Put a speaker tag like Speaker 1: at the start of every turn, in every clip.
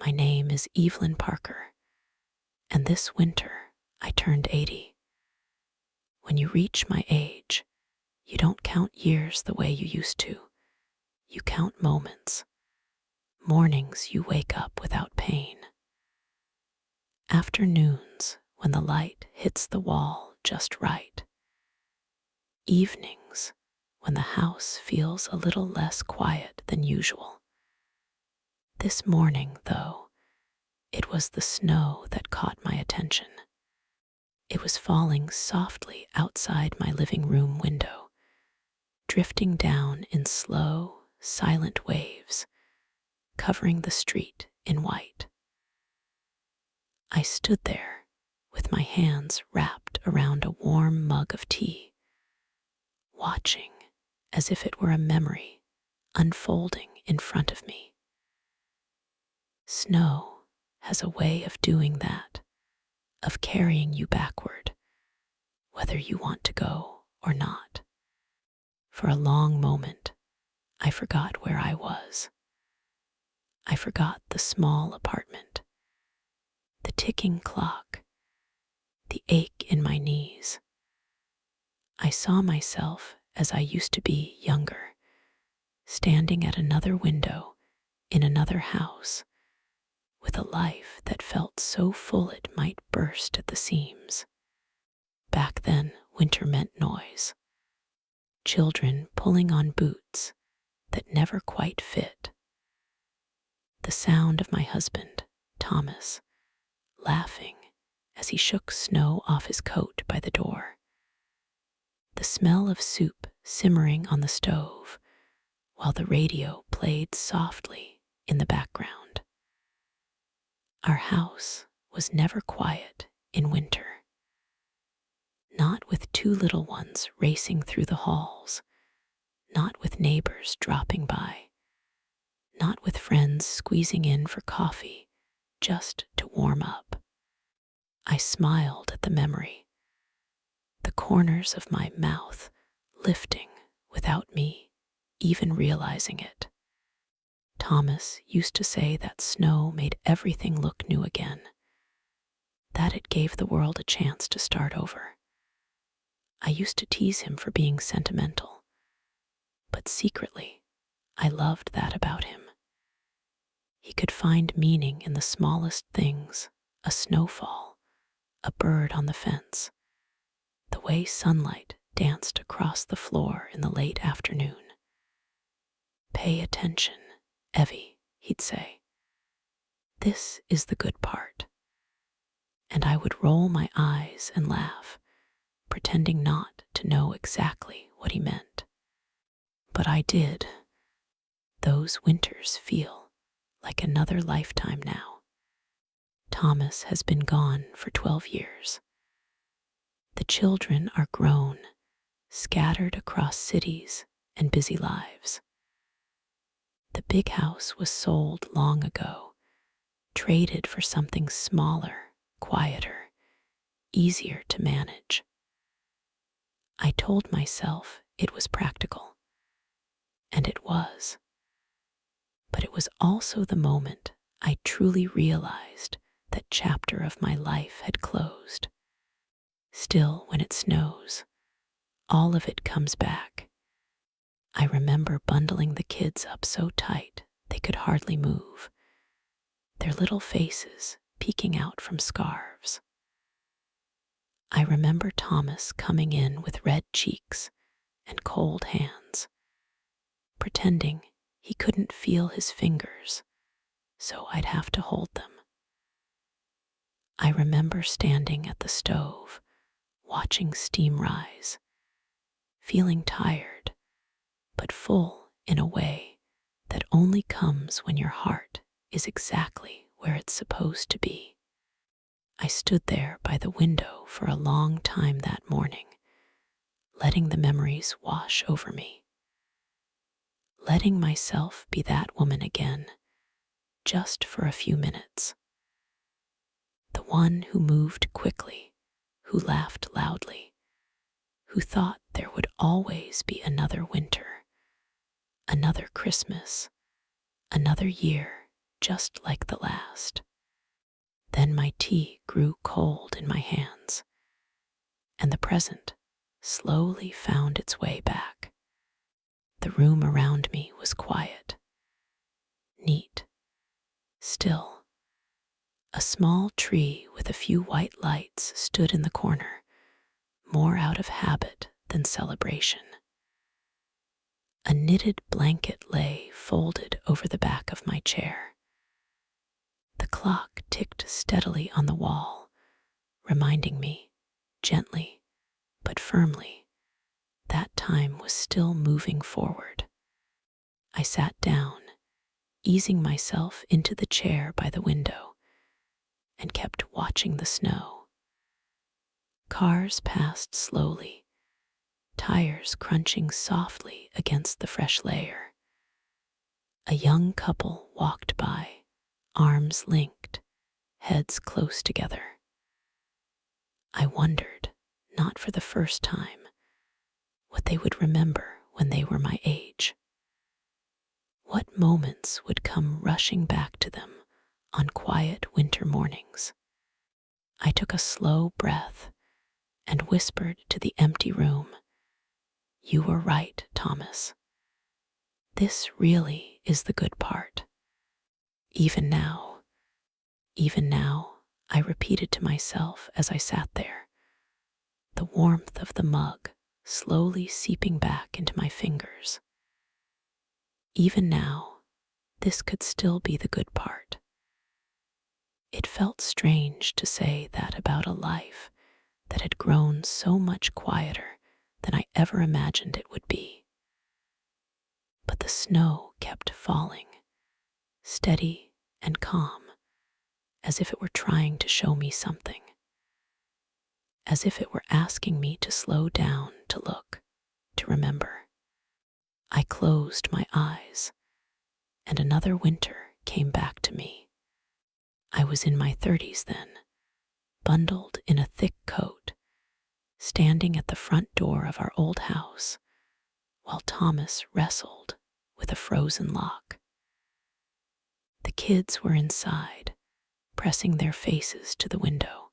Speaker 1: My name is Evelyn Parker, and this winter I turned 80. When you reach my age, you don't count years the way you used to. You count moments, mornings you wake up without pain, afternoons when the light hits the wall just right, evenings when the house feels a little less quiet than usual. This morning, though, it was the snow that caught my attention. It was falling softly outside my living room window, drifting down in slow, silent waves, covering the street in white. I stood there with my hands wrapped around a warm mug of tea, watching as if it were a memory unfolding in front of me. Snow has a way of doing that, of carrying you backward, whether you want to go or not. For a long moment, I forgot where I was. I forgot the small apartment, the ticking clock, the ache in my knees. I saw myself as I used to be younger, standing at another window in another house, with a life that felt so full it might burst at the seams. Back then, winter meant noise. Children pulling on boots that never quite fit. The sound of my husband, Thomas, laughing as he shook snow off his coat by the door. The smell of soup simmering on the stove while the radio played softly in the background. Our house was never quiet in winter. Not with two little ones racing through the halls, not with neighbors dropping by, not with friends squeezing in for coffee just to warm up. I smiled at the memory, the corners of my mouth lifting without me even realizing it. Thomas used to say that snow made everything look new again, that it gave the world a chance to start over. I used to tease him for being sentimental, but secretly, I loved that about him. He could find meaning in the smallest things, a snowfall, a bird on the fence, the way sunlight danced across the floor in the late afternoon. Pay attention, Evie, he'd say. This is the good part. And I would roll my eyes and laugh, pretending not to know exactly what he meant. But I did. Those winters feel like another lifetime now. Thomas has been gone for 12 years. The children are grown, scattered across cities and busy lives. The big house was sold long ago, traded for something smaller, quieter, easier to manage. I told myself it was practical, and it was. But it was also the moment I truly realized that chapter of my life had closed. Still, when it snows, all of it comes back. I remember bundling the kids up so tight they could hardly move, their little faces peeking out from scarves. I remember Thomas coming in with red cheeks and cold hands, pretending he couldn't feel his fingers, so I'd have to hold them. I remember standing at the stove, watching steam rise, feeling tired, but full in a way that only comes when your heart is exactly where it's supposed to be. I stood there by the window for a long time that morning, letting the memories wash over me, letting myself be that woman again, just for a few minutes. The one who moved quickly, who laughed loudly, who thought there would always be another winter, another Christmas, another year just like the last. Then my tea grew cold in my hands, and the present slowly found its way back. The room around me was quiet, neat, still. A small tree with a few white lights stood in the corner, more out of habit than celebration. A knitted blanket lay folded over the back of my chair. The clock ticked steadily on the wall, reminding me, gently but firmly, that time was still moving forward. I sat down, easing myself into the chair by the window, and kept watching the snow. Cars passed slowly, tires crunching softly against the fresh layer. A young couple walked by, arms linked, heads close together. I wondered, not for the first time, what they would remember when they were my age. What moments would come rushing back to them on quiet winter mornings? I took a slow breath and whispered to the empty room, "You were right, Thomas. This really is the good part." Even now, even now, I repeated to myself as I sat there, the warmth of the mug slowly seeping back into my fingers. Even now, this could still be the good part. It felt strange to say that about a life that had grown so much quieter than I ever imagined it would be. But the snow kept falling, steady and calm, as if it were trying to show me something, as if it were asking me to slow down, to look, to remember. I closed my eyes, and another winter came back to me. I was in my 30s then, bundled in a thick coat, standing at the front door of our old house, while Thomas wrestled with a frozen lock. The kids were inside, pressing their faces to the window,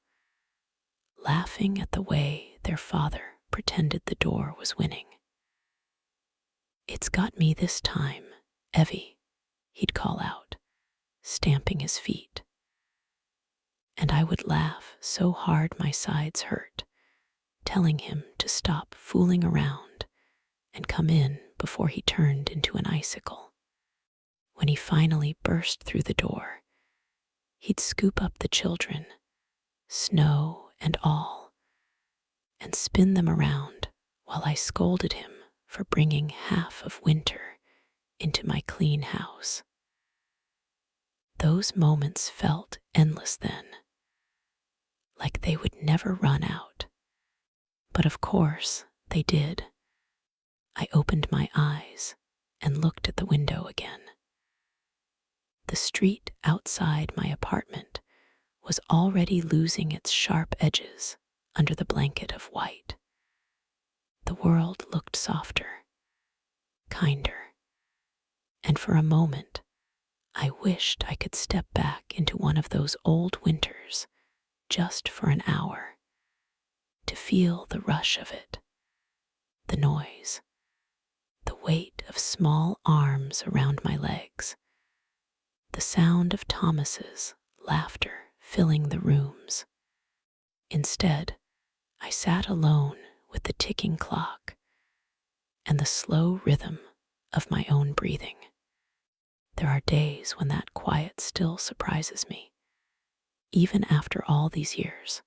Speaker 1: laughing at the way their father pretended the door was winning. "It's got me this time, Evie," he'd call out, stamping his feet. And I would laugh so hard my sides hurt, telling him to stop fooling around and come in before he turned into an icicle. When he finally burst through the door, he'd scoop up the children, snow and all, and spin them around while I scolded him for bringing half of winter into my clean house. Those moments felt endless then, like they would never run out. But of course they did. I opened my eyes and looked at the window again. The street outside my apartment was already losing its sharp edges under the blanket of white. The world looked softer, kinder, and for a moment I wished I could step back into one of those old winters just for an hour, to feel the rush of it, the noise, the weight of small arms around my legs, the sound of Thomas's laughter filling the rooms. Instead, I sat alone with the ticking clock and the slow rhythm of my own breathing. There are days when that quiet still surprises me, even after all these years.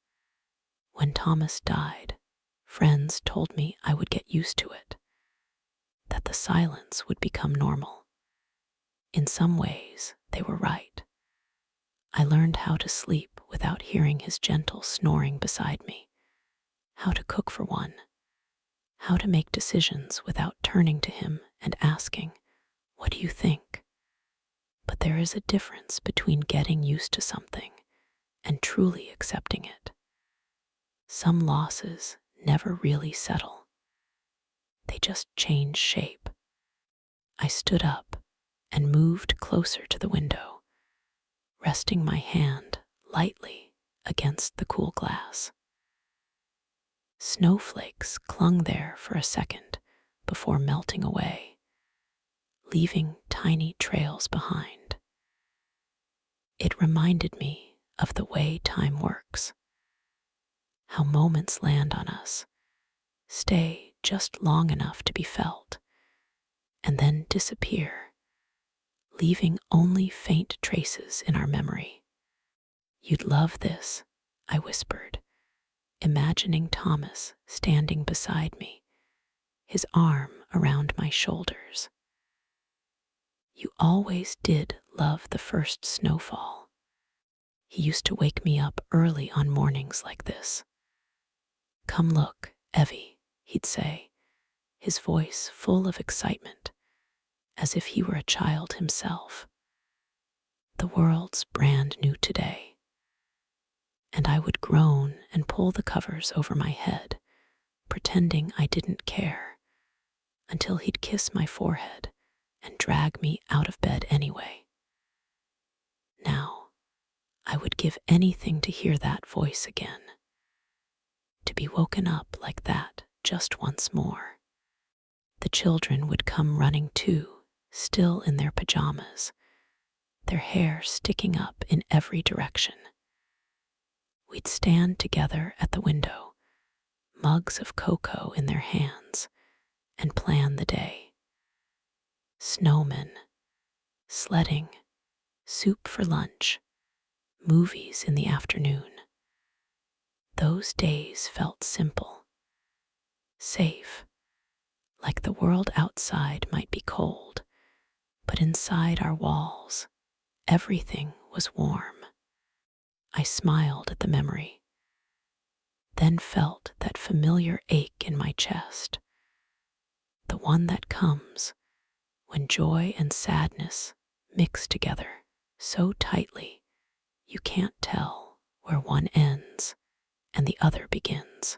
Speaker 1: When Thomas died, friends told me I would get used to it, that the silence would become normal. In some ways, they were right. I learned how to sleep without hearing his gentle snoring beside me, how to cook for one, how to make decisions without turning to him and asking, "What do you think?" But there is a difference between getting used to something and truly accepting it. Some losses never really settle. They just change shape. I stood up and moved closer to the window, resting my hand lightly against the cool glass. Snowflakes clung there for a second before melting away, leaving tiny trails behind. It reminded me of the way time works, how moments land on us, stay just long enough to be felt, and then disappear, leaving only faint traces in our memory. "You'd love this," I whispered, imagining Thomas standing beside me, his arm around my shoulders. "You always did love the first snowfall." He used to wake me up early on mornings like this. "Come look, Evie," he'd say, his voice full of excitement, as if he were a child himself. "The world's brand new today." And I would groan and pull the covers over my head, pretending I didn't care, until he'd kiss my forehead and drag me out of bed anyway. Now, I would give anything to hear that voice again, to be woken up like that just once more. The children would come running too, still in their pajamas, their hair sticking up in every direction. We'd stand together at the window, mugs of cocoa in their hands, and plan the day. Snowmen, sledding, soup for lunch, movies in the afternoon. Those days felt simple, safe, like the world outside might be cold, but inside our walls, everything was warm. I smiled at the memory, then felt that familiar ache in my chest, the one that comes when joy and sadness mix together so tightly you can't tell where one ends and the other begins.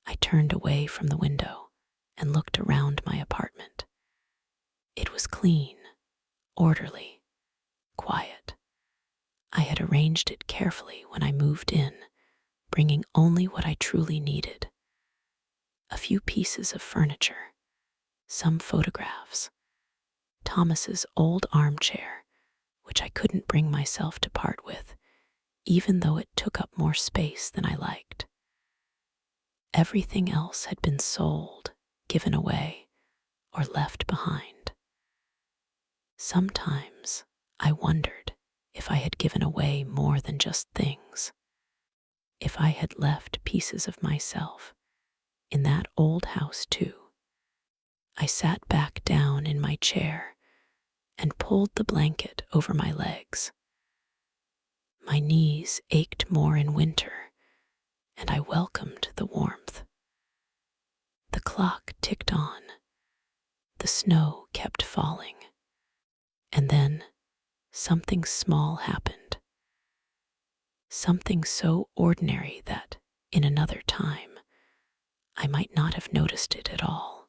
Speaker 1: I turned away from the window and looked around my apartment. It was clean, orderly, quiet. I had arranged it carefully when I moved in, bringing only what I truly needed. A few pieces of furniture, some photographs, Thomas's old armchair, which I couldn't bring myself to part with, even though it took up more space than I liked. Everything else had been sold, given away, or left behind. Sometimes I wondered if I had given away more than just things, if I had left pieces of myself in that old house too. I sat back down in my chair and pulled the blanket over my legs. My knees ached more in winter, and I welcomed the warmth. The clock ticked on. The snow kept falling. And then something small happened. Something so ordinary that, in another time, I might not have noticed it at all.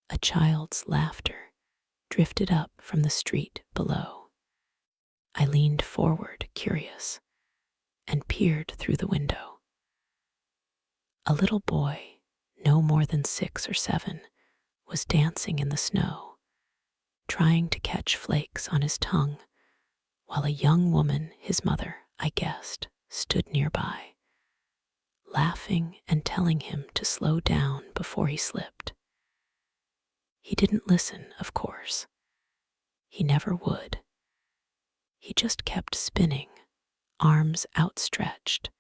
Speaker 1: A child's laughter drifted up from the street below. I leaned forward, curious, and peered through the window. A little boy, no more than 6 or 7, was dancing in the snow, trying to catch flakes on his tongue, while a young woman, his mother, I guessed, stood nearby, laughing and telling him to slow down before he slipped. He didn't listen, of course. He never would. He just kept spinning, arms outstretched,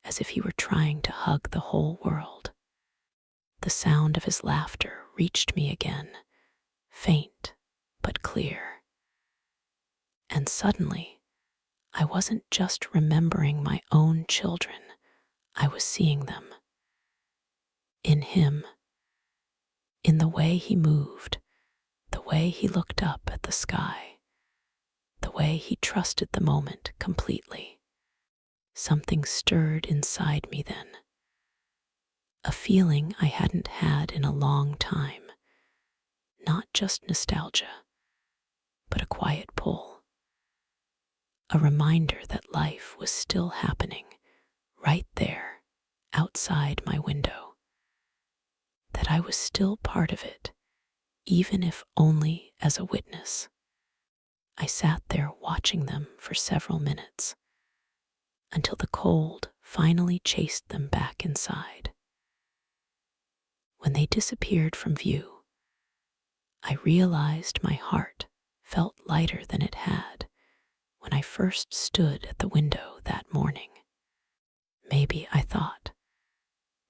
Speaker 1: as if he were trying to hug the whole world. The sound of his laughter reached me again, faint but clear. And suddenly, I wasn't just remembering my own children, I was seeing them. In him, in the way he moved, the way he looked up at the sky, the way he trusted the moment completely. Something stirred inside me then, a feeling I hadn't had in a long time, not just nostalgia, but a quiet pull. a reminder that life was still happening right there outside my window, that I was still part of it, even if only as a witness. I sat there watching them for several minutes until the cold finally chased them back inside. When they disappeared from view, I realized my heart felt lighter than it had when I first stood at the window that morning. Maybe, I thought,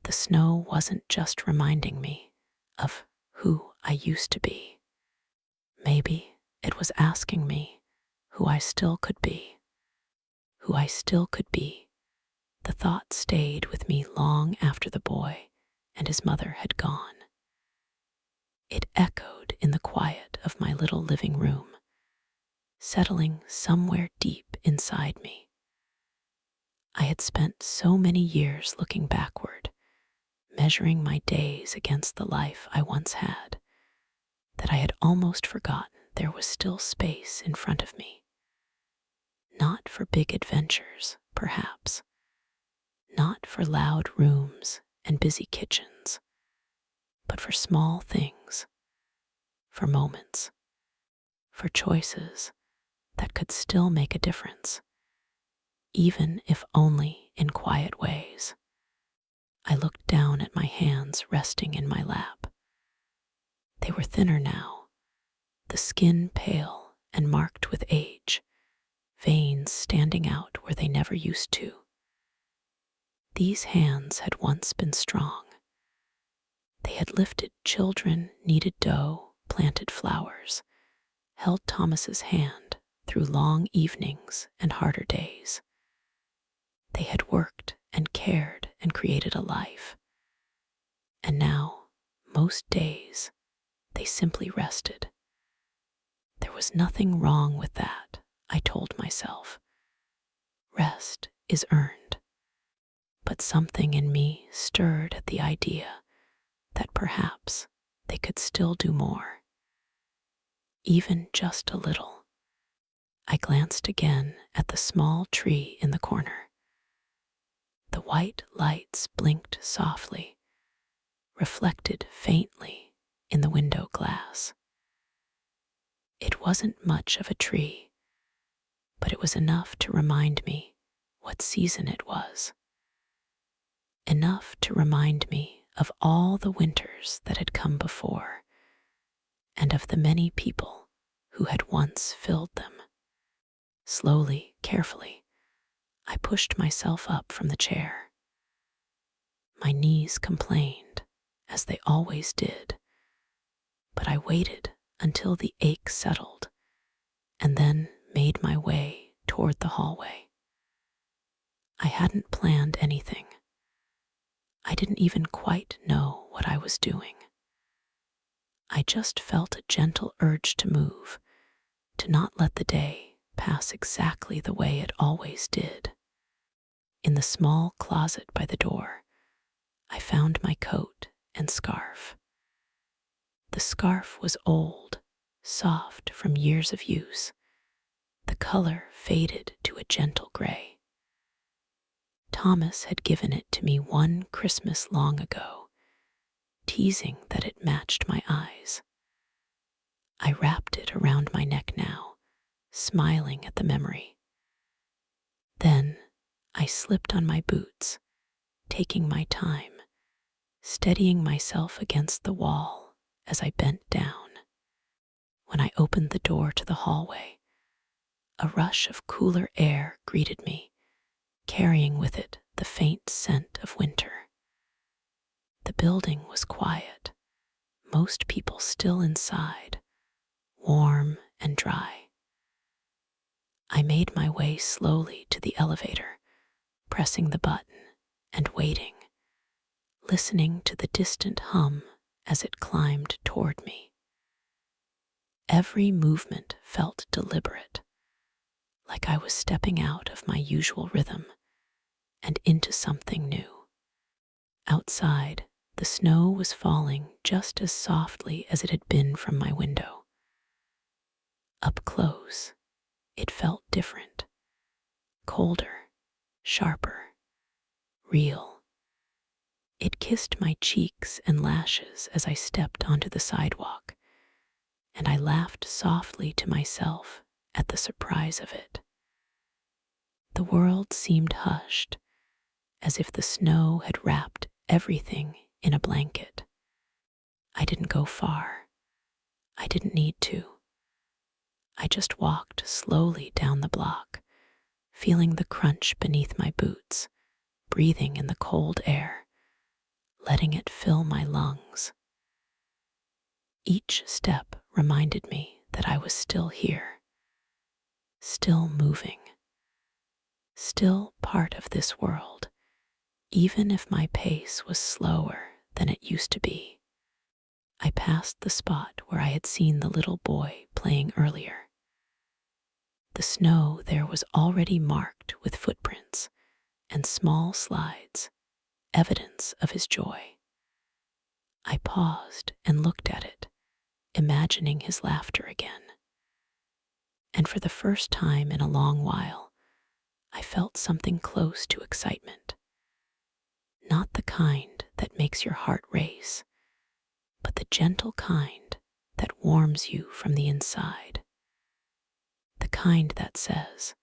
Speaker 1: the snow wasn't just reminding me of who I used to be. Maybe it was asking me who I still could be. Who I still could be. The thought stayed with me long after the boy and his mother had gone. It echoed in the quiet of my little living room, settling somewhere deep inside me. I had spent so many years looking backward, measuring my days against the life I once had, that I had almost forgotten there was still space in front of me. Not for big adventures, perhaps. Not for loud rooms and busy kitchens, but for small things, for moments, for choices that could still make a difference, even if only in quiet ways. I looked down at my hands resting in my lap. They were thinner now, the skin pale and marked with age, veins standing out where they never used to. These hands had once been strong. They had lifted children, kneaded dough, planted flowers, held Thomas's hand through long evenings and harder days. They had worked and cared and created a life. And now, most days, they simply rested. There was nothing wrong with that, I told myself. Rest is earned. But something in me stirred at the idea that perhaps they could still do more. Even just a little. I glanced again at the small tree in the corner. The white lights blinked softly, reflected faintly in the window glass. It wasn't much of a tree, but it was enough to remind me what season it was. Enough to remind me of all the winters that had come before, and of the many people who had once filled them. Slowly, carefully, I pushed myself up from the chair. My knees complained, as they always did, but I waited until the ache settled, and then made my way toward the hallway. I hadn't planned anything. I didn't even quite know what I was doing. I just felt a gentle urge to move, to not let the day pass exactly the way it always did. In the small closet by the door, I found my coat and scarf. The scarf was old, soft from years of use. The color faded to a gentle gray. Thomas had given it to me one Christmas long ago, teasing that it matched my eyes. I wrapped it around my neck now, smiling at the memory. Then I slipped on my boots, taking my time, steadying myself against the wall as I bent down. When I opened the door to the hallway, a rush of cooler air greeted me, carrying with it the faint scent of winter. The building was quiet, most people still inside, warm and dry. I made my way slowly to the elevator, pressing the button and waiting, listening to the distant hum as it climbed toward me. Every movement felt deliberate, like I was stepping out of my usual rhythm and into something new. Outside, the snow was falling just as softly as it had been from my window. Up close, it felt different. colder, sharper, real. It kissed my cheeks and lashes as I stepped onto the sidewalk, and I laughed softly to myself at the surprise of it. The world seemed hushed, as if the snow had wrapped everything in a blanket. I didn't go far. I didn't need to. I just walked slowly down the block, feeling the crunch beneath my boots, breathing in the cold air, letting it fill my lungs. Each step reminded me that I was still here, still moving, still part of this world, even if my pace was slower than it used to be. I passed the spot where I had seen the little boy playing earlier. The snow there was already marked with footprints and small slides, evidence of his joy. I paused and looked at it, imagining his laughter again. And for the first time in a long while, I felt something close to excitement. Not the kind that makes your heart race, but the gentle kind that warms you from the inside. The kind that says,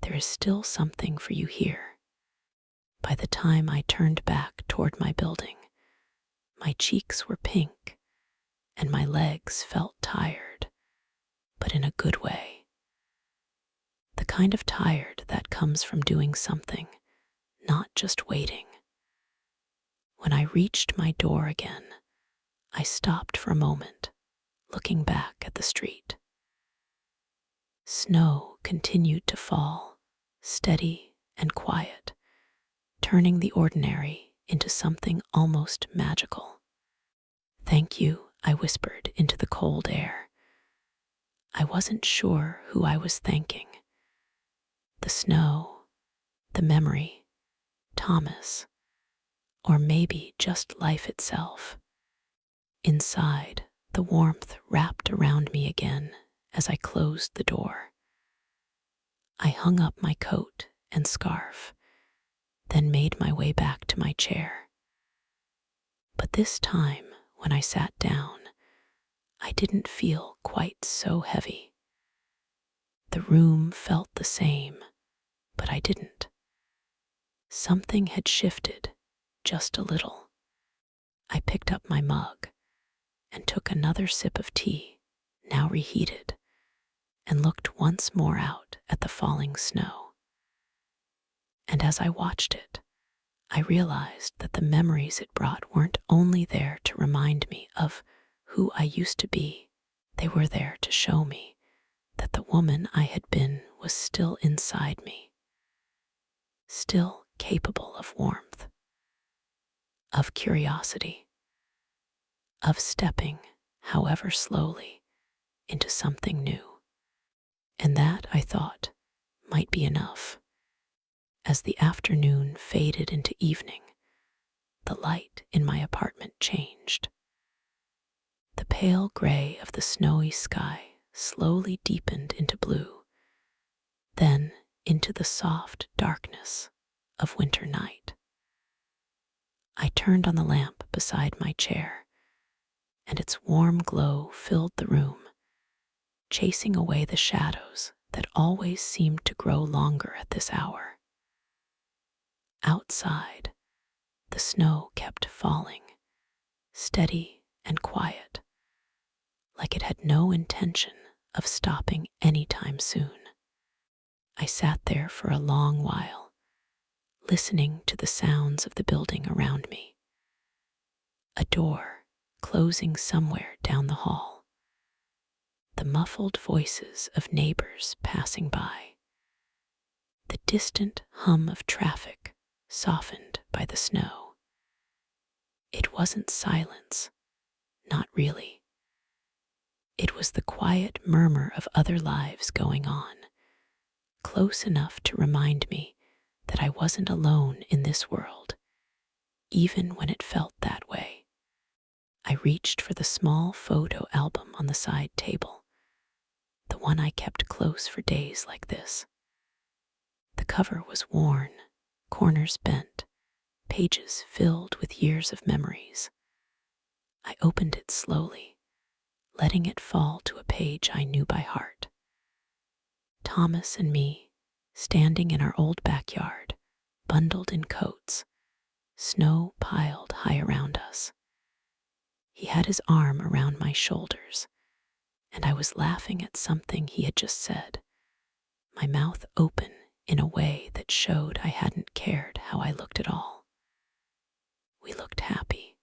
Speaker 1: there is still something for you here. By the time I turned back toward my building, my cheeks were pink and my legs felt tired, but in a good way. The kind of tired that comes from doing something, not just waiting. When I reached my door again, I stopped for a moment, looking back at the street. Snow continued to fall, steady and quiet, turning the ordinary into something almost magical. "Thank you," I whispered into the cold air. I wasn't sure who I was thanking. The snow, the memory, Thomas, or maybe just life itself. Inside, the warmth wrapped around me again as I closed the door. I hung up my coat and scarf, then made my way back to my chair. But this time, when I sat down, I didn't feel quite so heavy. The room felt the same, but I didn't. Something had shifted, just a little. I picked up my mug and took another sip of tea, now reheated, and looked once more out at the falling snow. And as I watched it, I realized that the memories it brought weren't only there to remind me of who I used to be, they were there to show me that the woman I had been was still inside me, still capable of warmth, of curiosity, of stepping, however slowly, into something new. And that, I thought, might be enough. As the afternoon faded into evening, the light in my apartment changed. The pale gray of the snowy sky slowly deepened into blue, then into the soft darkness of winter night. I turned on the lamp beside my chair, and its warm glow filled the room, chasing away the shadows that always seemed to grow longer at this hour. Outside, the snow kept falling, steady and quiet, like it had no intention of stopping anytime soon. I sat there for a long while, listening to the sounds of the building around me. A door closing somewhere down the hall, the muffled voices of neighbors passing by, the distant hum of traffic softened by the snow. It wasn't silence, not really. It was the quiet murmur of other lives going on, close enough to remind me that I wasn't alone in this world, even when it felt that way. I reached for the small photo album on the side table, the one I kept close for days like this. The cover was worn, corners bent, pages filled with years of memories. I opened it slowly, letting it fall to a page I knew by heart. Thomas and me, standing in our old backyard, bundled in coats, snow piled high around us. He had his arm around my shoulders, and I was laughing at something he had just said, my mouth open in a way that showed I hadn't cared how I looked at all. We looked happy,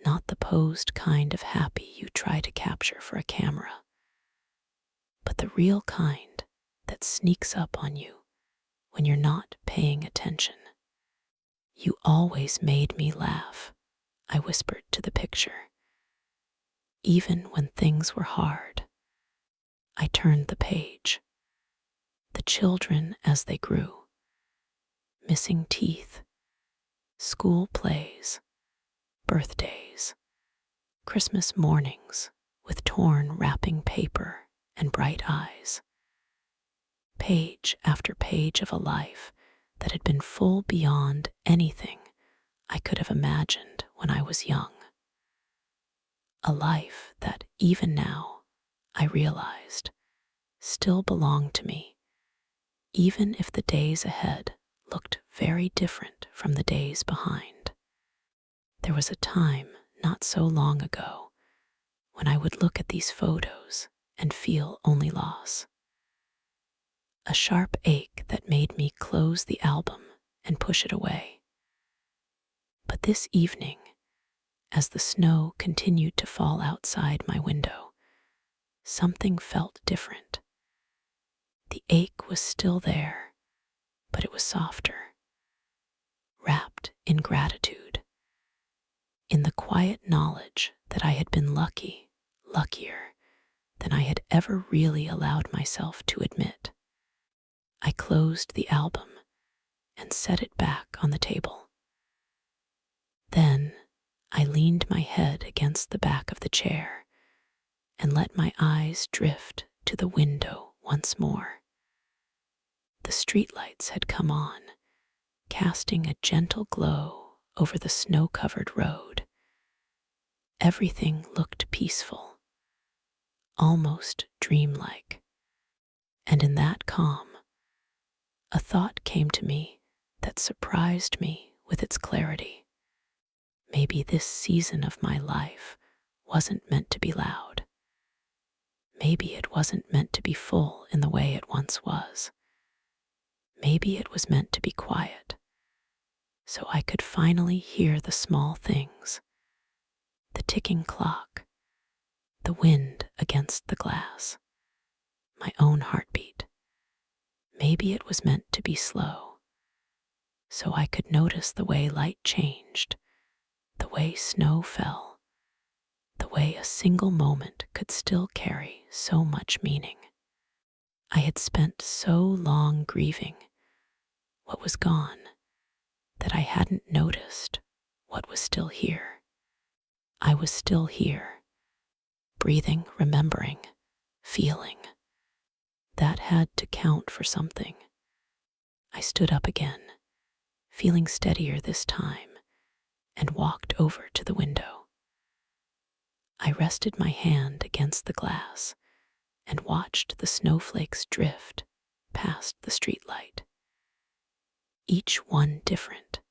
Speaker 1: not the posed kind of happy you try to capture for a camera, but the real kind that sneaks up on you when you're not paying attention. "You always made me laugh," I whispered to the picture. Even when things were hard. I turned the page. The children as they grew. Missing teeth. School plays. Birthdays. Christmas mornings with torn wrapping paper and bright eyes. Page after page of a life that had been full beyond anything I could have imagined when I was young. A life that even now, I realized, still belonged to me, even if the days ahead looked very different from the days behind. There was a time not so long ago when I would look at these photos and feel only loss. A sharp ache that made me close the album and push it away. But this evening, as the snow continued to fall outside my window, something felt different. The ache was still there, but it was softer, wrapped in gratitude, in the quiet knowledge that I had been luckier than I had ever really allowed myself to admit. I closed the album and set it back on the table. Then I leaned my head against the back of the chair and let my eyes drift to the window once more. The streetlights had come on, casting a gentle glow over the snow-covered road. Everything looked peaceful, almost dreamlike. And in that calm, a thought came to me that surprised me with its clarity. Maybe this season of my life wasn't meant to be loud. Maybe it wasn't meant to be full in the way it once was. Maybe it was meant to be quiet, so I could finally hear the small things, the ticking clock, the wind against the glass, my own heartbeat. Maybe it was meant to be slow, so I could notice the way light changed, the way snow fell, the way a single moment could still carry so much meaning. I had spent so long grieving what was gone that I hadn't noticed what was still here. I was still here, breathing, remembering, feeling. That had to count for something. I stood up again, feeling steadier this time, and walked over to the window. I rested my hand against the glass and watched the snowflakes drift past the streetlight. Each one different,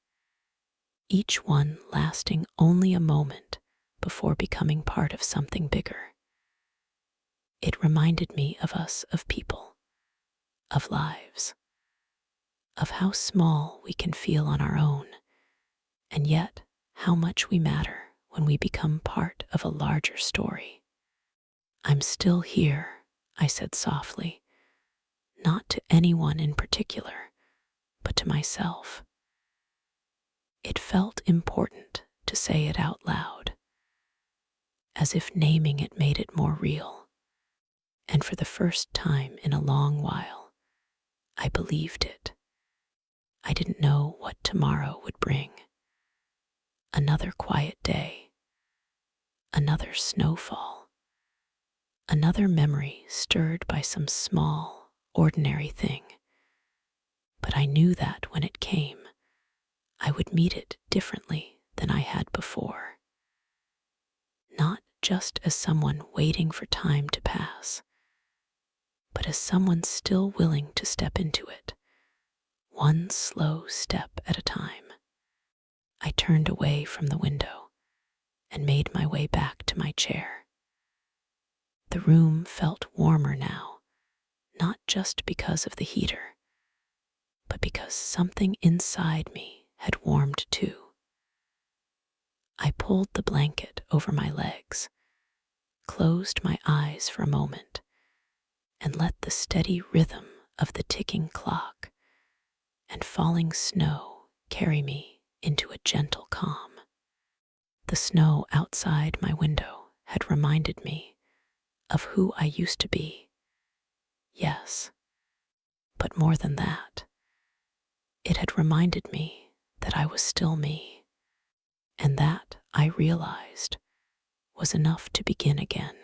Speaker 1: each one lasting only a moment before becoming part of something bigger. It reminded me of us, of people, of lives, of how small we can feel on our own, and yet how much we matter when we become part of a larger story. "I'm still here," I said softly, not to anyone in particular, but to myself. It felt important to say it out loud, as if naming it made it more real. And for the first time in a long while, I believed it. I didn't know what tomorrow would bring. Another quiet day, another snowfall, another memory stirred by some small, ordinary thing. but I knew that when it came, I would meet it differently than I had before. Not just as someone waiting for time to pass, but as someone still willing to step into it, one slow step at a time. I turned away from the window and made my way back to my chair. The room felt warmer now, not just because of the heater, but because something inside me had warmed too. I pulled the blanket over my legs, closed my eyes for a moment, and let the steady rhythm of the ticking clock and falling snow carry me into a gentle calm. The snow outside my window had reminded me of who I used to be. Yes, but more than that, it had reminded me that I was still me, and that, I realized, was enough to begin again.